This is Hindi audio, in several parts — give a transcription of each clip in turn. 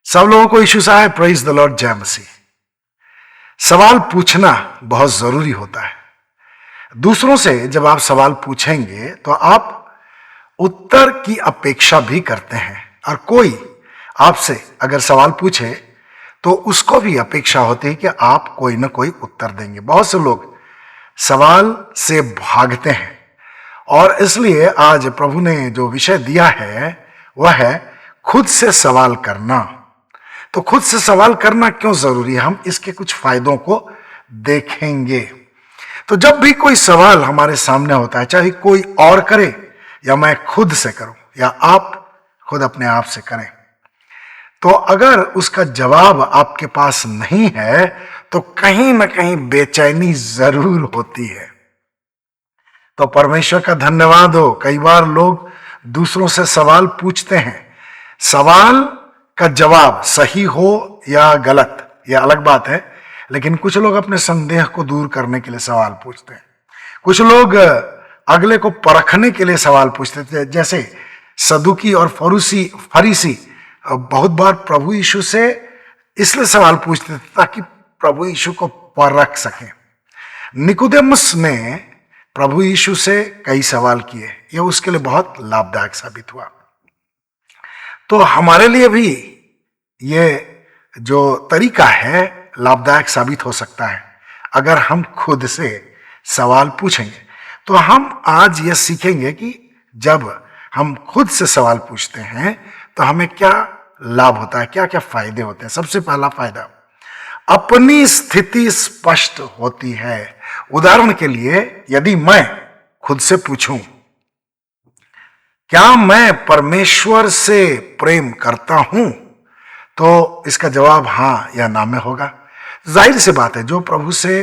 सब लोगों को यीशु साहब प्रेज द लॉर्ड जय मसीह। सवाल पूछना बहुत जरूरी होता है। दूसरों से जब आप सवाल पूछेंगे तो आप उत्तर की अपेक्षा भी करते हैं, और कोई आपसे अगर सवाल पूछे तो उसको भी अपेक्षा होती है कि आप कोई ना कोई उत्तर देंगे। बहुत से लोग सवाल से भागते हैं, और इसलिए आज प्रभु ने जो विषय दिया है वह है खुद से सवाल करना। तो खुद से सवाल करना क्यों जरूरी है, हम इसके कुछ फायदों को देखेंगे। तो जब भी कोई सवाल हमारे सामने होता है, चाहे कोई और करे या मैं खुद से करूं या आप खुद अपने आप से करें, तो अगर उसका जवाब आपके पास नहीं है तो कहीं ना कहीं बेचैनी जरूर होती है। तो परमेश्वर का धन्यवाद हो, कई बार लोग दूसरों से सवाल पूछते हैं, सवाल का जवाब सही हो या गलत यह अलग बात है, लेकिन कुछ लोग अपने संदेह को दूर करने के लिए सवाल पूछते हैं। कुछ लोग अगले को परखने के लिए सवाल पूछते थे, जैसे सदुकी और फरीसी बहुत बार प्रभु यीशु से इसलिए सवाल पूछते थे ताकि प्रभु यीशु को परख सकें। निकोदेमुस ने प्रभु यीशु से कई सवाल किए, यह उसके लिए बहुत लाभदायक साबित हुआ। तो हमारे लिए भी ये जो तरीका है लाभदायक साबित हो सकता है अगर हम खुद से सवाल पूछेंगे। तो हम आज ये सीखेंगे कि जब हम खुद से सवाल पूछते हैं तो हमें क्या लाभ होता है, क्या क्या फायदे होते हैं। सबसे पहला फायदा, अपनी स्थिति स्पष्ट होती है। उदाहरण के लिए यदि मैं खुद से पूछूं, क्या मैं परमेश्वर से प्रेम करता हूं, तो इसका जवाब हां या ना में होगा। जाहिर सी बात है, जो प्रभु से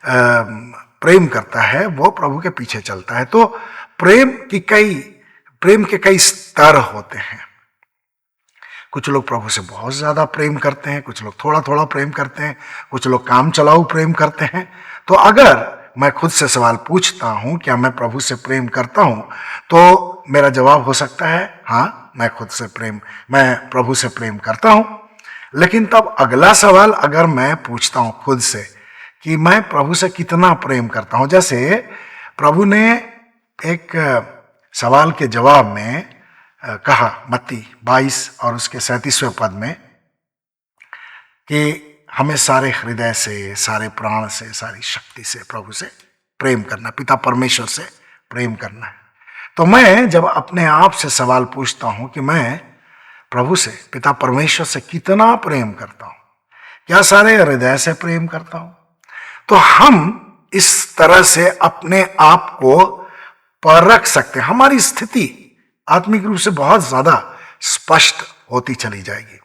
प्रेम करता है वो प्रभु के पीछे चलता है। तो प्रेम के कई स्तर होते हैं। कुछ लोग प्रभु से बहुत ज्यादा प्रेम करते हैं, कुछ लोग थोड़ा थोड़ा प्रेम करते हैं, कुछ लोग काम चलाऊ प्रेम करते हैं। तो अगर मैं खुद से सवाल पूछता हूं क्या मैं प्रभु से प्रेम करता हूं, तो मेरा जवाब हो सकता है हां, मैं प्रभु से प्रेम करता हूं। लेकिन तब अगला सवाल अगर मैं पूछता हूं खुद से कि मैं प्रभु से कितना प्रेम करता हूं, जैसे प्रभु ने एक सवाल के जवाब में कहा मत्ती 22 और उसके 37वें पद में कि हमें सारे हृदय से, सारे प्राण से, सारी शक्ति से प्रभु से प्रेम करना, पिता परमेश्वर से प्रेम करना है। तो मैं जब अपने आप से सवाल पूछता हूं कि मैं प्रभु से, पिता परमेश्वर से कितना प्रेम करता हूं, क्या सारे हृदय से प्रेम करता हूं, तो हम इस तरह से अपने आप को परख सकते हैं। हमारी स्थिति आत्मिक रूप से बहुत ज्यादा स्पष्ट होती चली जाएगी।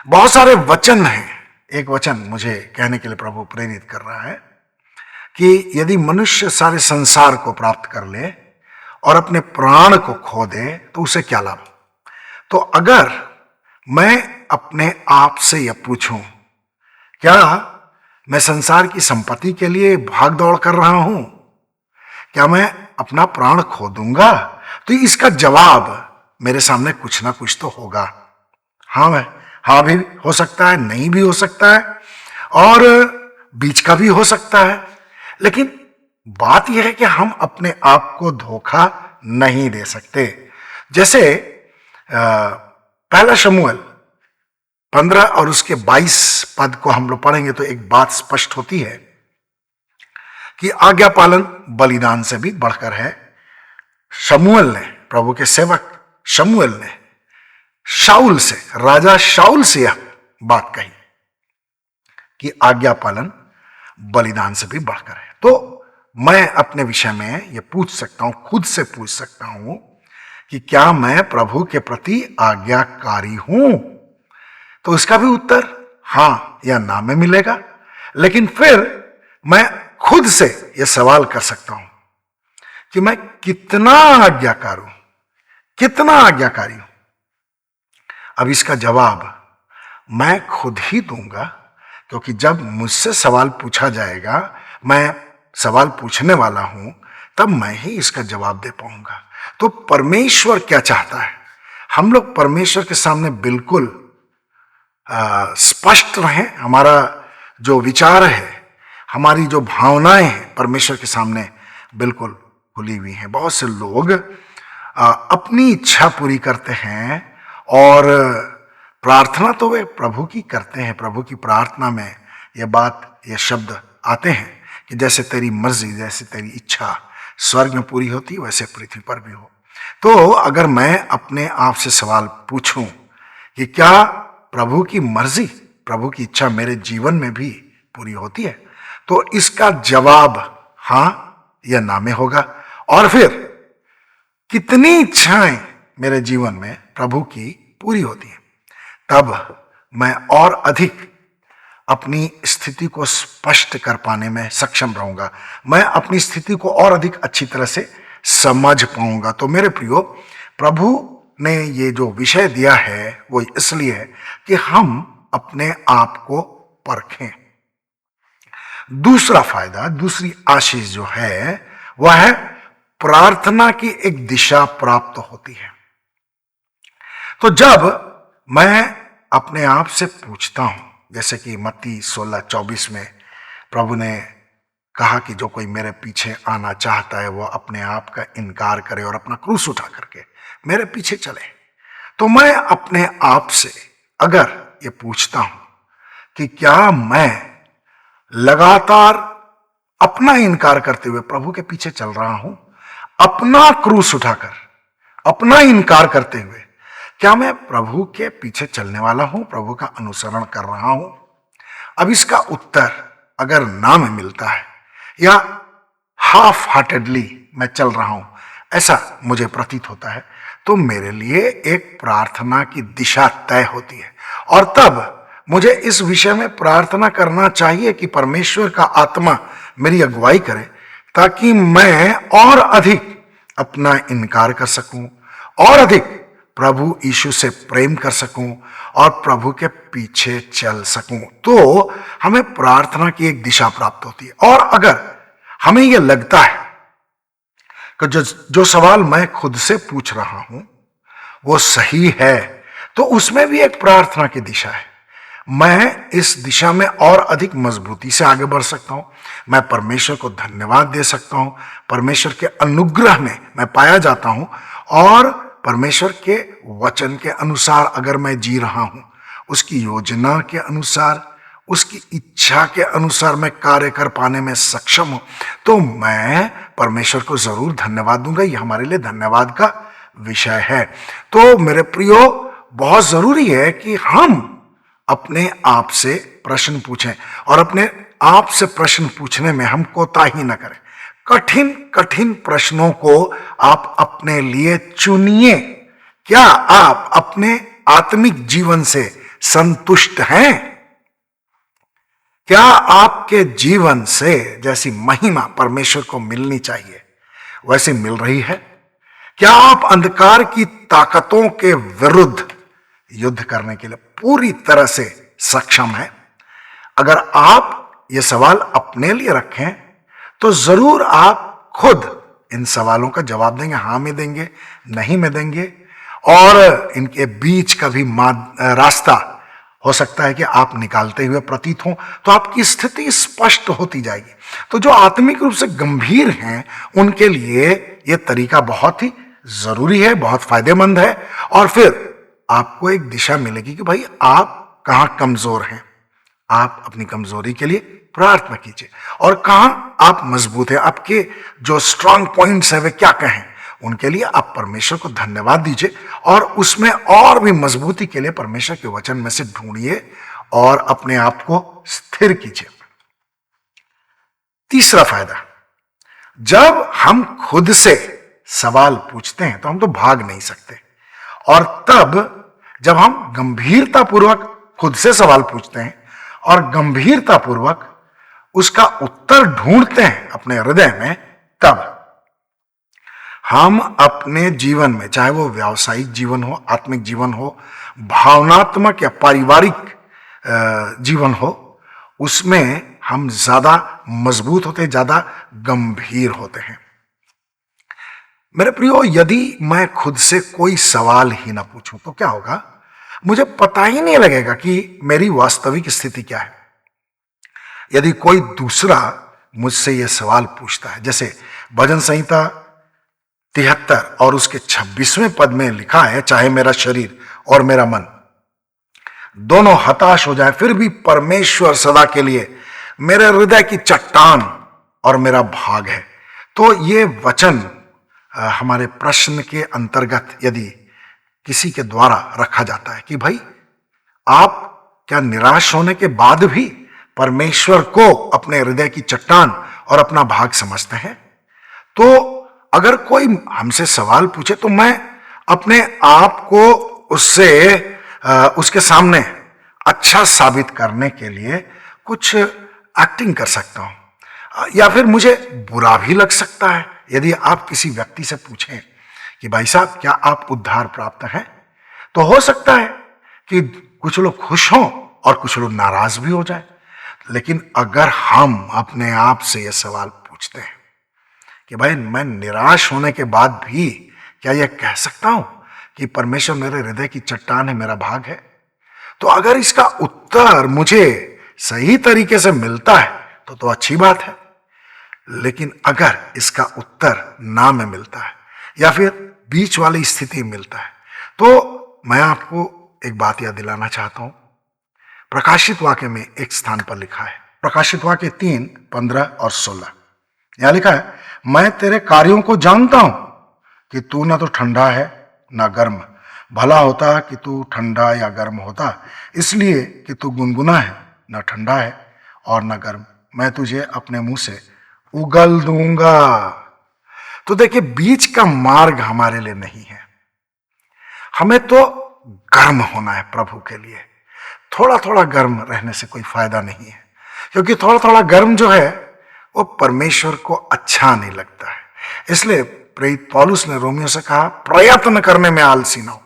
बहुत सारे वचन हैं। एक वचन मुझे कहने के लिए प्रभु प्रेरित कर रहा है कि यदि मनुष्य सारे संसार को प्राप्त कर ले और अपने प्राण को खो दे तो उसे क्या लाभ। तो अगर मैं अपने आप से यह पूछूं, क्या मैं संसार की संपत्ति के लिए भाग दौड़ कर रहा हूं, क्या मैं अपना प्राण खो दूंगा, तो इसका जवाब मेरे सामने कुछ ना कुछ तो होगा। हाँ भी हो सकता है, नहीं भी हो सकता है, और बीच का भी हो सकता है। लेकिन बात यह है कि हम अपने आप को धोखा नहीं दे सकते। जैसे पहला शमूएल 15 और उसके 22 पद को हम लोग पढ़ेंगे तो एक बात स्पष्ट होती है कि आज्ञा पालन बलिदान से भी बढ़कर है। शमूएल ने, प्रभु के सेवक शमूएल ने शाऊल से, राजा शाऊल से यह बात कही कि आज्ञा पालन बलिदान से भी बढ़कर है। तो मैं अपने विषय में यह पूछ सकता हूं, खुद से पूछ सकता हूं कि क्या मैं प्रभु के प्रति आज्ञाकारी हूं, तो इसका भी उत्तर हां या ना में मिलेगा। लेकिन फिर मैं खुद से यह सवाल कर सकता हूं कि मैं कितना आज्ञाकारी हूं। अब इसका जवाब मैं खुद ही दूंगा, क्योंकि जब मुझसे सवाल पूछा जाएगा, मैं सवाल पूछने वाला हूं, तब मैं ही इसका जवाब दे पाऊंगा। तो परमेश्वर क्या चाहता है, हम लोग परमेश्वर के सामने बिल्कुल स्पष्ट रहें, हमारा जो विचार है, हमारी जो भावनाएं हैं परमेश्वर के सामने बिल्कुल खुली हुई हैं। बहुत से लोग अपनी इच्छा पूरी करते हैं और प्रार्थना तो वे प्रभु की करते हैं। प्रभु की प्रार्थना में ये शब्द आते हैं कि जैसे तेरी मर्जी, जैसे तेरी इच्छा स्वर्ग में पूरी होती वैसे पृथ्वी पर भी हो। तो अगर मैं अपने आप से सवाल पूछूं कि क्या प्रभु की मर्जी, प्रभु की इच्छा मेरे जीवन में भी पूरी होती है, तो इसका जवाब हां या ना में होगा। और फिर कितनी इच्छाएं मेरे जीवन में प्रभु की पूरी होती है, तब मैं और अधिक अपनी स्थिति को स्पष्ट कर पाने में सक्षम रहूंगा, मैं अपनी स्थिति को और अधिक अच्छी तरह से समझ पाऊंगा। तो मेरे प्रियो, प्रभु ने ये जो विषय दिया है वो इसलिए है कि हम अपने आप को परखें। दूसरा फायदा, दूसरी आशीष जो है वह है प्रार्थना की एक दिशा प्राप्त होती है। तो जब मैं अपने आप से पूछता हूं, जैसे कि मत्ती 16:24 में प्रभु ने कहा कि जो कोई मेरे पीछे आना चाहता है वो अपने आप का इनकार करे और अपना क्रूस उठा करके मेरे पीछे चले। तो मैं अपने आप से अगर ये पूछता हूं कि क्या मैं लगातार अपना इनकार करते हुए प्रभु के पीछे चल रहा हूं, अपना क्रूस उठाकर, अपना इनकार करते हुए, क्या मैं प्रभु के पीछे चलने वाला हूं, प्रभु का अनुसरण कर रहा हूं? अब इसका उत्तर अगर ना में मिलता है या हाफ हार्टेडली मैं चल रहा हूं, ऐसा मुझे प्रतीत होता है, तो मेरे लिए एक प्रार्थना की दिशा तय होती है। और तब मुझे इस विषय में प्रार्थना करना चाहिए कि परमेश्वर का आत्मा मेरी अगुवाई करे, ताकि मैं और अधिक अपना इनकार कर सकूं, और अधिक प्रभु यीशु से प्रेम कर सकूं और प्रभु के पीछे चल सकूं। तो हमें प्रार्थना की एक दिशा प्राप्त होती है। और अगर हमें यह लगता है कि जो सवाल मैं खुद से पूछ रहा हूं वो सही है, तो उसमें भी एक प्रार्थना की दिशा है। मैं इस दिशा में और अधिक मजबूती से आगे बढ़ सकता हूं। मैं परमेश्वर को धन्यवाद दे सकता हूं। परमेश्वर के अनुग्रह में मैं पाया जाता हूं और परमेश्वर के वचन के अनुसार अगर मैं जी रहा हूं, उसकी योजना के अनुसार, उसकी इच्छा के अनुसार मैं कार्य कर पाने में सक्षम हूं, तो मैं परमेश्वर को जरूर धन्यवाद दूंगा। यह हमारे लिए धन्यवाद का विषय है। तो मेरे प्रियो, बहुत जरूरी है कि हम अपने आप से प्रश्न पूछें और अपने आप से प्रश्न पूछने में हम कोताही न करें। कठिन कठिन प्रश्नों को आप अपने लिए चुनिए। क्या आप अपने आत्मिक जीवन से संतुष्ट हैं? क्या आपके जीवन से जैसी महिमा परमेश्वर को मिलनी चाहिए वैसे मिल रही है? क्या आप अंधकार की ताकतों के विरुद्ध युद्ध करने के लिए पूरी तरह से सक्षम हैं? अगर आप ये सवाल अपने लिए रखें तो जरूर आप खुद इन सवालों का जवाब देंगे, हाँ में देंगे, नहीं में देंगे, और इनके बीच का भी रास्ता हो सकता है कि आप निकालते हुए प्रतीत हो, तो आपकी स्थिति स्पष्ट होती जाएगी। तो जो आत्मिक रूप से गंभीर हैं उनके लिए यह तरीका बहुत ही जरूरी है, बहुत फायदेमंद है। और फिर आपको एक दिशा मिलेगी कि भाई आप कहां कमजोर हैं, आप अपनी कमजोरी के लिए प्रार्थना कीजिए, और कहां आप मजबूत हैं, आपके जो स्ट्रांग पॉइंट्स हैं वे क्या कहें, उनके लिए आप परमेश्वर को धन्यवाद दीजिए और उसमें और भी मजबूती के लिए परमेश्वर के वचन में से ढूंढिए और अपने आप को स्थिर कीजिए। तीसरा फायदा, जब हम खुद से सवाल पूछते हैं तो हम तो भाग नहीं सकते, और तब जब हम गंभीरतापूर्वक खुद से सवाल पूछते हैं और गंभीरतापूर्वक उसका उत्तर ढूंढते हैं अपने हृदय में, तब हम अपने जीवन में, चाहे वो व्यावसायिक जीवन हो, आत्मिक जीवन हो, भावनात्मक या पारिवारिक जीवन हो, उसमें हम ज्यादा मजबूत होते, ज्यादा गंभीर होते हैं। मेरे प्रियो, यदि मैं खुद से कोई सवाल ही ना पूछूं तो क्या होगा? मुझे पता ही नहीं लगेगा कि मेरी वास्तविक स्थिति क्या है। यदि कोई दूसरा मुझसे यह सवाल पूछता है, जैसे भजन संहिता 73 और उसके 26वें पद में लिखा है, चाहे मेरा शरीर और मेरा मन दोनों हताश हो जाए, फिर भी परमेश्वर सदा के लिए मेरे हृदय की चट्टान और मेरा भाग है। तो ये वचन हमारे प्रश्न के अंतर्गत यदि किसी के द्वारा रखा जाता है कि भाई आप क्या निराश होने के बाद भी परमेश्वर को अपने हृदय की चट्टान और अपना भाग समझते हैं, तो अगर कोई हमसे सवाल पूछे तो मैं अपने आप को उसके सामने अच्छा साबित करने के लिए कुछ एक्टिंग कर सकता हूं, या फिर मुझे बुरा भी लग सकता है यदि आप किसी व्यक्ति से पूछें कि भाई साहब क्या आप उद्धार प्राप्त हैं, तो हो सकता है कि कुछ लोग खुश हों और कुछ लोग नाराज भी हो जाए। लेकिन अगर हम अपने आप से यह सवाल पूछते हैं कि भाई मैं निराश होने के बाद भी क्या यह कह सकता हूं कि परमेश्वर मेरे हृदय की चट्टान है, मेरा भाग है, तो अगर इसका उत्तर मुझे सही तरीके से मिलता है तो अच्छी बात है। लेकिन अगर इसका उत्तर ना में मिलता है या फिर बीच वाली स्थिति मिलता है, तो मैं आपको एक बात याद दिलाना चाहता हूं। प्रकाशित वाक्य में एक स्थान पर लिखा है, प्रकाशित वाक्य 3, 15 और 16, यहां लिखा है, मैं तेरे कार्यों को जानता हूं कि तू ना तो ठंडा है ना गर्म। भला होता कि तू ठंडा या गर्म होता, इसलिए कि तू गुनगुना है, ना ठंडा है और ना गर्म। मैं तुझे अपने मुंह से उगल दूंगा। तो देखिए, बीच का मार्ग हमारे लिए नहीं है। हमें तो गर्म होना है प्रभु के लिए। थोड़ा थोड़ा गर्म रहने से कोई फायदा नहीं है, क्योंकि थोड़ा थोड़ा गर्म जो है वो परमेश्वर को अच्छा नहीं लगता है। इसलिए प्रेरित पौलुस ने रोमियो से कहा, प्रयत्न करने में आलसी ना हो।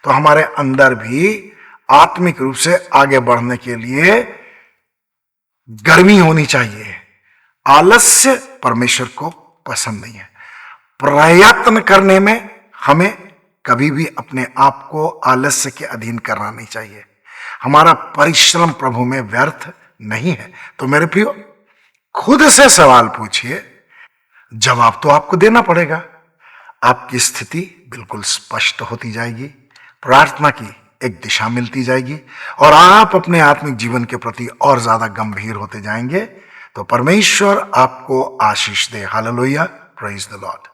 तो हमारे अंदर भी आत्मिक रूप से आगे बढ़ने के लिए गर्मी होनी चाहिए। आलस्य परमेश्वर को पसंद नहीं है। प्रयत्न करने में हमें कभी भी अपने आप को आलस्य के अधीन करना नहीं चाहिए। हमारा परिश्रम प्रभु में व्यर्थ नहीं है। तो मेरे प्रियो, खुद से सवाल पूछिए, जवाब तो आपको देना पड़ेगा। आपकी स्थिति बिल्कुल स्पष्ट होती जाएगी, प्रार्थना की एक दिशा मिलती जाएगी और आप अपने आत्मिक जीवन के प्रति और ज्यादा गंभीर होते जाएंगे। तो परमेश्वर आपको आशीष दे। Hallelujah, praise the Lord.